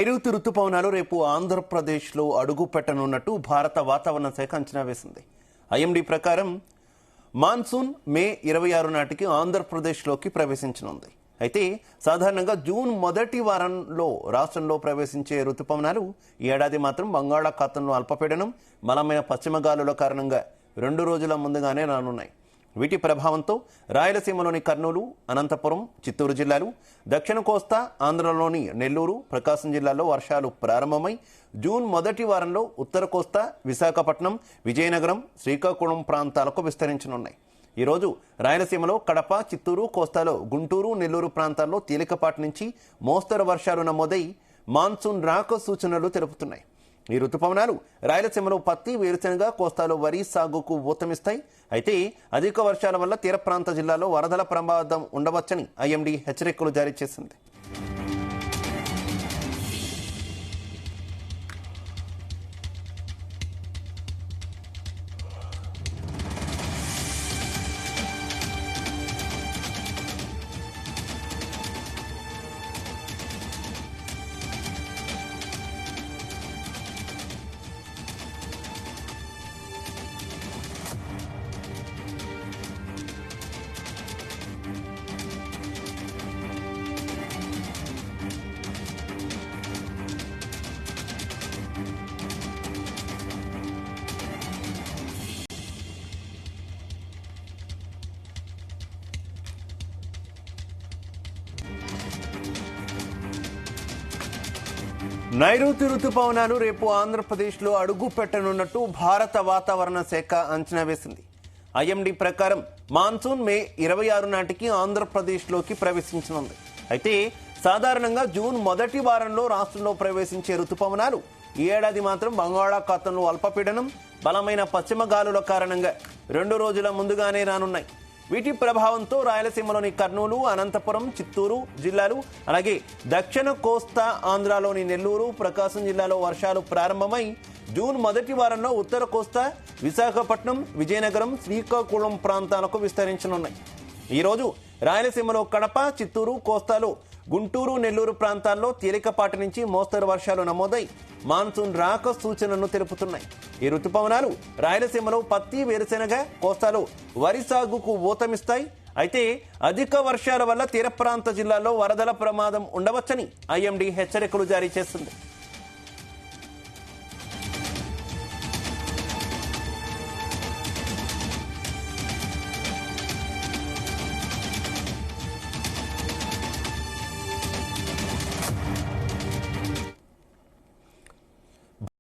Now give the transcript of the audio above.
నైరుతి రుతుపవనాలు రేపు ఆంధ్రప్రదేశ్లో అడుగు పెట్టనున్నట్టు భారత వాతావరణ శాఖ అంచనా వేసింది. ఐఎండీ ప్రకారం మాన్సూన్ మే 26 నాటికి ఆంధ్రప్రదేశ్లోకి ప్రవేశించనుంది. అయితే సాధారణంగా జూన్ మొదటి వారంలో రాష్ట్రంలో ప్రవేశించే రుతుపవనాలు ఈ ఏడాది మాత్రం బంగాళాఖాతంలో అల్పపీడనం, బలమైన పశ్చిమ గాలుల కారణంగా 2 రోజుల ముందుగానే రానున్నాయి. వీటి ప్రభావంతో రాయలసీమలోని కర్నూలు, అనంతపురం, చిత్తూరు జిల్లాలు, దక్షిణ కోస్తా ఆంధ్రలోని నెల్లూరు, ప్రకాశం జిల్లాల్లో వర్షాలు ప్రారంభమై జూన్ మొదటి వారంలో ఉత్తర కోస్తా, విశాఖపట్నం, విజయనగరం, శ్రీకాకుళం ప్రాంతాలకు విస్తరించనున్నాయి. ఈరోజు రాయలసీమలో కడప, చిత్తూరు, కోస్తాలో గుంటూరు, నెల్లూరు ప్రాంతాల్లో తేలికపాటి నుంచి మోస్తరు వర్షాలు నమోదై మాన్సూన్ రాక సూచనలు తెలుపుతున్నాయి. ఈ రుతుపవనాలు రాయలసీమలో పత్తి, వేరుశెనగ, కోస్తాలో వరి సాగుకు ఊతమిస్తాయి. అయితే అధిక వర్షాల వల్ల తీర ప్రాంత జిల్లాలో వరదల ప్రమాదం ఉండవచ్చని ఐఎండీ హెచ్చరికలు జారీ చేసింది. నైరుతి రుతుపవనాలు రేపు ఆంధ్రప్రదేశ్లో అడుగు పెట్టనున్నట్టు భారత వాతావరణ శాఖ అంచనా వేసింది. ఐఎండీ ప్రకారం మాన్సూన్ మే 26 నాటికి ఆంధ్రప్రదేశ్లోకి ప్రవేశించనుంది. అయితే సాధారణంగా జూన్ మొదటి వారంలో రాష్ట్రంలో ప్రవేశించే రుతుపవనాలు ఈ ఏడాది మాత్రం బంగాళాఖాతంలో అల్పపీడనం, బలమైన పశ్చిమ గాలుల కారణంగా 2 రోజుల ముందుగానే రానున్నాయి. వీటి ప్రభావంతో రాయలసీమలోని కర్నూలు, అనంతపురం, చిత్తూరు జిల్లాలు, అలాగే దక్షిణ కోస్తా ఆంధ్రాలోని నెల్లూరు, ప్రకాశం జిల్లాలో వర్షాలు ప్రారంభమై జూన్ మొదటి వారంలో ఉత్తర కోస్తా, విశాఖపట్నం, విజయనగరం, శ్రీకాకుళం ప్రాంతాలకు విస్తరించనున్నాయి. ఈరోజు రాయలసీమలో కడప, చిత్తూరు, కోస్తాలో గుంటూరు, నెల్లూరు ప్రాంతాల్లో తేలికపాటి నుంచి మోస్తరు వర్షాలు నమోదై మాన్సూన్ రాక సూచనను తెలుపుతున్నాయి. ఈ రుతుపవనాలు రాయలసీమలో పత్తి, వేరుశెనగ, కోస్తాలో వరి సాగుకు ఊతమిస్తాయి. అయితే అధిక వర్షాల వల్ల తీర ప్రాంత జిల్లాల్లో వరదల ప్రమాదం ఉండవచ్చని ఐఎండీ హెచ్చరికలు జారీ చేస్తుంది.